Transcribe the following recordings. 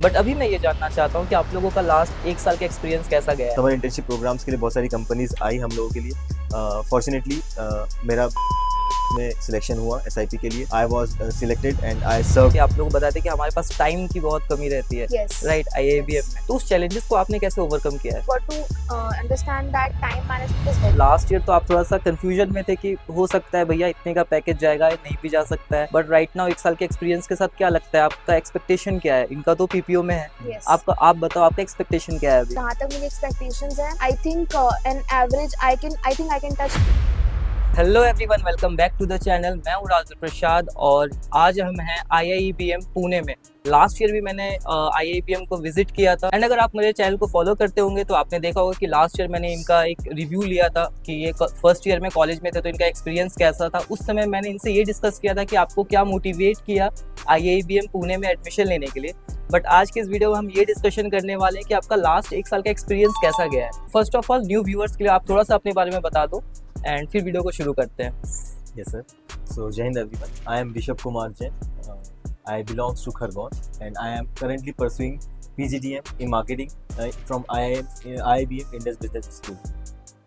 But अभी मैं ये जानना चाहता हूँ कि आप लोगों का लास्ट एक साल का एक्सपीरियंस कैसा गया है। समर इंटर्नशिप प्रोग्राम्स के लिए बहुत सारी कंपनीज आई हम लोगों के लिए। फॉर्चुनेटली मेरा में सिलेक्शन हुआ SIP के लिए। I was selected and I serve. कि आप लोग बताते हैं कि हमारे पास टाइम की बहुत कमी रहती है, राइट, IABM में। तो उस चैलेंजेस को आपने कैसे ओवरकम किया है? got to understand that time management is very last year तो आप थोड़ा सा कंफ्यूजन में थे कि हो सकता है भैया इतने का पैकेज जाएगा या नहीं भी जा सकता है, बट राइट नाउ एक साल के एक्सपीरियंस के साथ क्या लगता है, आपका एक्सपेक्टेशन क्या है? इनका तो PPO में है, yes. आप बताओ आपका एक्सपेक्टेशन क्या है अभी? जहाँ तक मेरी एक्सपेक्टेशंस हैं, I think an average I think I can touch. Hello everyone, welcome back to the channel. मैं हूँ राजेंद्र प्रसाद और आज हम हैं IIEBM पुणे में। लास्ट ईयर भी मैंने IIEBM को विजिट किया था एंड अगर आप मेरे चैनल को फॉलो करते होंगे तो आपने देखा होगा कि लास्ट ईयर मैंने इनका एक रिव्यू लिया था कि ये फर्स्ट ईयर में कॉलेज में थे तो इनका एक्सपीरियंस कैसा था। उस समय मैंने इनसे ये डिस्कस किया था कि आपको क्या मोटिवेट किया IIEBM पुणे में एडमिशन लेने के लिए। बट आज के इस वीडियो में हम ये डिस्कशन करने वाले हैं कि आपका लास्ट एक साल का एक्सपीरियंस कैसा गया है। First of all new viewers के लिए आप थोड़ा सा अपने बारे में बता दो एंड फिर वीडियो को शुरू करते हैं। Yes sir. So Jai Hind everyone. I am Rishabh Kumar Jain. I belongs to Khargone and I am currently pursuing PGDM in marketing from IIBM India's Business School.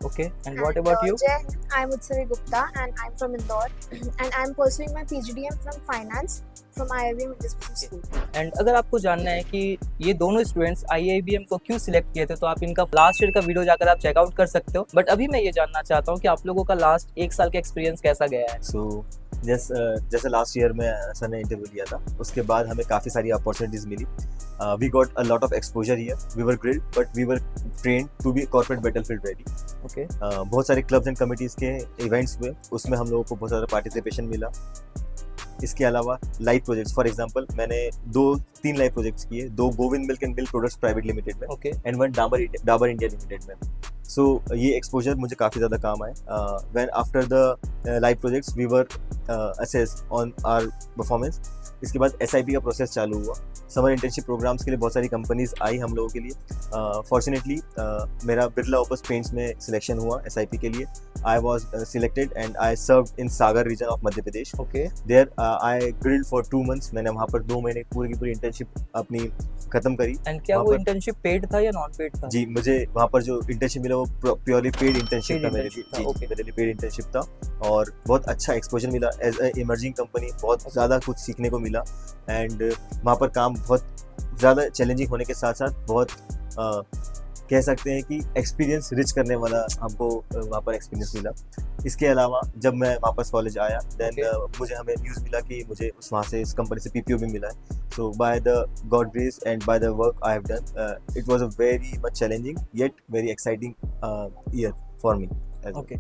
Okay, and what about you? Jai Hind, I'm Utsavi Gupta and I'm from Indore and I'm pursuing my PGDM from finance from IIBM Business School. And अगर आपको जानना है कि ये दोनों students IIBM को क्यों select किए थे तो आप इनका लास्ट ईयर का वीडियो जाकर आप चेकआउट कर सकते हो। बट अभी मैं ये जानना चाहता हूँ कि आप लोगों का लास्ट एक साल का एक्सपीरियंस कैसा गया है। So जैसे लास्ट ईयर में सर ने इंटरव्यू लिया था उसके बाद हमें काफ़ी सारी अपॉर्चुनिटीज़ मिली। We got a lot of exposure here. We were grilled but we were trained to be corporate battlefield ready. Okay, बहुत सारे क्लब्स एंड कमिटीज़ के इवेंट्स हुए, उसमें हम लोगों को बहुत सारा पार्टिसिपेशन मिला। इसके अलावा लाइव प्रोजेक्ट्स, फॉर एग्जांपल मैंने 2-3 लाइव प्रोजेक्ट्स किए, 2 Govind milk and milk products private limited में okay, and 1 Dabur India limited में। सो ये एक्सपोजर मुझे काफ़ी ज़्यादा काम आए। When after the live projects we were assess on our performance. इसके बाद SIP का प्रोसेस चालू हुआ। समर इंटर्नशिप प्रोग्राम्स के लिए बहुत सारी कंपनीज आई हम लोगों के लिए। फॉर्चुनेटली मेरा बिरला ओपस पेंट्स में सिलेक्शन हुआ SIP के लिए। I was selected and I serve in Sagar region of Madhya Pradesh. Okay, there I grilled for 2 months। मैंने वहाँ पर 2 महीने पूरी की पूरी इंटर्नशिप अपनी खत्म करी। एंड क्या वो इंटर्नशिप पेड था या नॉन पेड था? जी, मुझे वहाँ पर जो इंटर्नशिप मिला वो प्योरली पेड इंटर्नशिप था मेरे लिए। था, जी, okay. मेरे लिए पेड इंटर्नशिप था और बहुत अच्छा एक्सपोजर मिला। एज ए इमर्जिंग कंपनी बहुत ज़्यादा कुछ सीखने को मिला एंड वहाँ पर काम बहुत ज़्यादा चैलेंजिंग होने के साथ साथ बहुत कह सकते हैं कि एक्सपीरियंस रिच करने वाला हमको वहाँ पर एक्सपीरियंस मिला। इसके अलावा जब मैं वापस कॉलेज आया देन मुझे हमें न्यूज़ मिला कि मुझे वहाँ से इस कंपनी से PPO भी मिला है। So by the God grace and by the work I have done it was a very much challenging yet very exciting year for me. Okay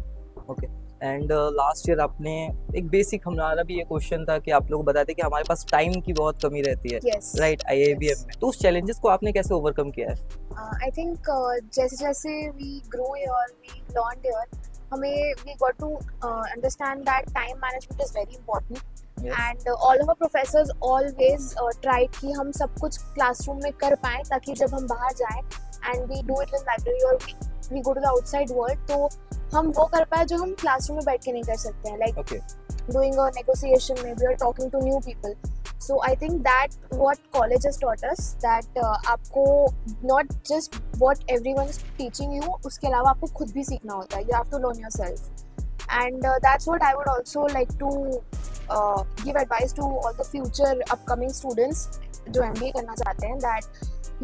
okay, and last year आपने एक basic, हमारा भी ये question था कि आप लोग बताते कि हमारे पास टाइम की बहुत कमी रहती है, Yes. राइट, IIBM में। तो उस चैलेंजेस को आपने कैसे ओवरकम किया है? I think जैसे जैसे we grow here, we learned here, हमें we got to understand that time management is very important. Yes. And all of our professors always tried कि हम सब कुछ क्लासरूम में कर पाएं ताकि जब हम बाहर जाएं and we do it in library or we go to the outside world तो हम वो कर पाए जो हम क्लासरूम में बैठ के नहीं कर सकते हैं, like Okay. doing a negotiation, maybe or talking to new people. So I think that what college has taught us that आपको not just what everyone is teaching you, उसके अलावा आपको खुद भी सीखना होता है. You have to learn yourself. And that's what I would also like to give advice to all the future upcoming students जो MBA करना चाहते हैं, that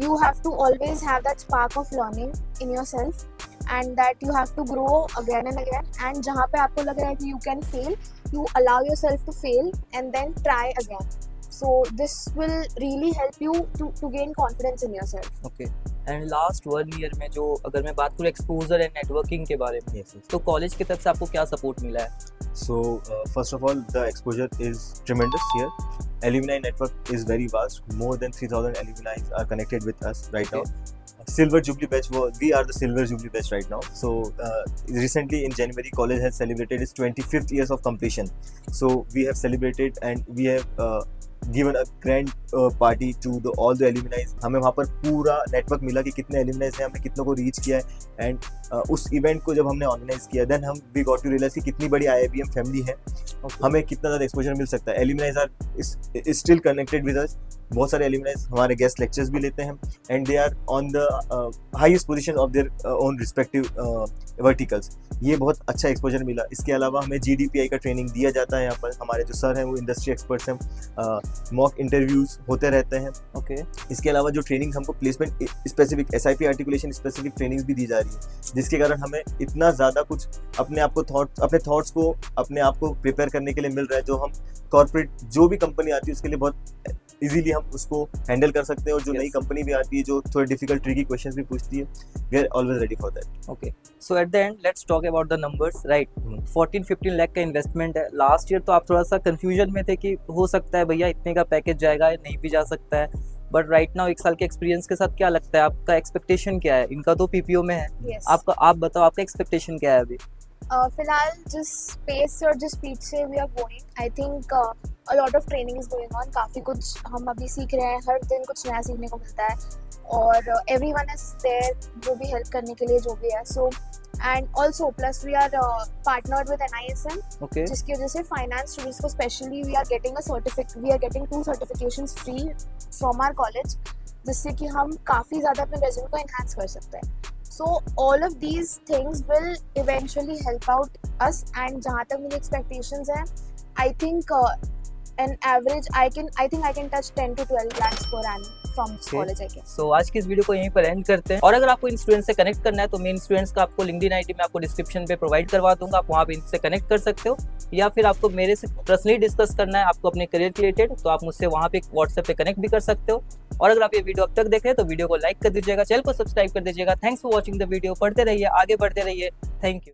you have to always have that spark of learning in yourself and that you have to grow again and again. And जहाँ पे आपको लग रहा है कि you can fail, you allow yourself to fail and then try again. So this will really help you to gain confidence in yourself. Okay, and last 1 year में जो अगर मैं बात करूँ एक्सपोजर एंड नेटवर्किंग के बारे में, Yes, yes. तो कॉलेज की तरफ से आपको क्या सपोर्ट मिला है? So first of all, the exposure is tremendous here. Alumni network is very vast. More than 3,000 alumni are connected with us right now. Silver Jubilee batch, we are the Silver Jubilee batch right now. So recently in January, college has celebrated its 25th years of completion. So we have celebrated and we have given a grand party to all the alumni. हमें वहाँ पर पूरा network मिला कि कितने alumni हैं, हमने कितनों को रीच किया है एंड उस इवेंट को जब हमने ऑर्गेनाइज किया देन हम वी गॉट टू रियलाइज कि कितनी बड़ी IIBM फैमिली है, हमें कितना ज़्यादा एक्सपोजर मिल सकता है। alumni are still connected with us. बहुत सारे एल्यूमिनाइज हमारे गेस्ट लेक्चर्स भी लेते हैं and they are on the highest position of their own respective verticals. ये बहुत अच्छा एक्सपोजर मिला। इसके अलावा हमें GDPI का ट्रेनिंग दिया जाता है यहाँ पर। हमारे जो सर हैं वो इंडस्ट्री एक्सपर्ट्स हैं, मॉक इंटरव्यूज़ होते रहते हैं। ओके, इसके अलावा जो ट्रेनिंग हमको placement specific SIP articulation specific trainings भी दी जा रही है, जिसके कारण हमें इतना ज़्यादा कुछ अपने थॉट्स को अपने आप को प्रिपेयर करने के लिए मिल रहा है, जो हम कॉर्पोरेट जो भी कंपनी आती है उसके लिए बहुत इजीली हम उसको हैंडल कर सकते हैं। और जो Yes. नई कंपनी भी आती है जो थोड़ी डिफिकल्ट ट्रिकी क्वेश्चंस भी पूछती है, we are always ready for that. Okay. So at the end let's talk about the numbers, right. 14-15 lakh का इन्वेस्टमेंट है। लास्ट ईयर तो आप थोड़ा सा कंफ्यूजन में थे कि हो सकता है भैया इतने का पैकेज जाएगा या नहीं भी जा सकता है, बट राइट नाउ 1 साल के एक्सपीरियंस के साथ क्या लगता है, आपका एक्सपेक्टेशन क्या है? इनका तो PPO में है, Yes. आप बताओ आपका एक्सपेक्टेशन क्या है अभी? फिलहाल जिस पेस और जिस स्पीड से we are going, I think a lot of training is going on. काफ़ी कुछ हम अभी सीख रहे हैं, हर दिन कुछ नया सीखने को मिलता है और एवरीवन इज देयर जो भी हेल्प करने के लिए जो भी है। So and also plus we are partnered with NISM, okay, जिसकी वजह से फाइनेंस स्टूडेंट्स को specially we are getting 2 certifications free from our college, जिससे कि हम काफ़ी ज़्यादा अपने रेज्यूमे को एनहांस कर सकते हैं। So all of these things will eventually help out us, and जहाँ तक मेरी expectations हैं, I think an average I think I can touch 10 to 12 lakhs per annum from this Okay. college, I guess. सो आज की इस video को यहीं पर एंड करते हैं। और अगर आपको इन स्टूडेंट्स से कनेक्ट करना है तो मैं इन स्टूडेंट्स का आपको LinkedIn ID में आपको डिस्क्रिप्शन पे प्रोवाइड करवा दूंगा, आप वहाँ पे इनसे कनेक्ट कर सकते हो, या फिर आपको मेरे से पर्सनली डिस्कस करना है आपको अपने करियर के रिलेटेड, तो आप मुझसे वहाँ पे WhatsApp पे कनेक्ट भी कर सकते हो। और अगर आप ये वीडियो अब तक देख रहे हैं तो वीडियो को लाइक कर दीजिएगा, चैनल को सब्सक्राइब कर दीजिएगा। Thanks for watching the video. पढ़ते रहिए, आगे बढ़ते रहिए। Thank you.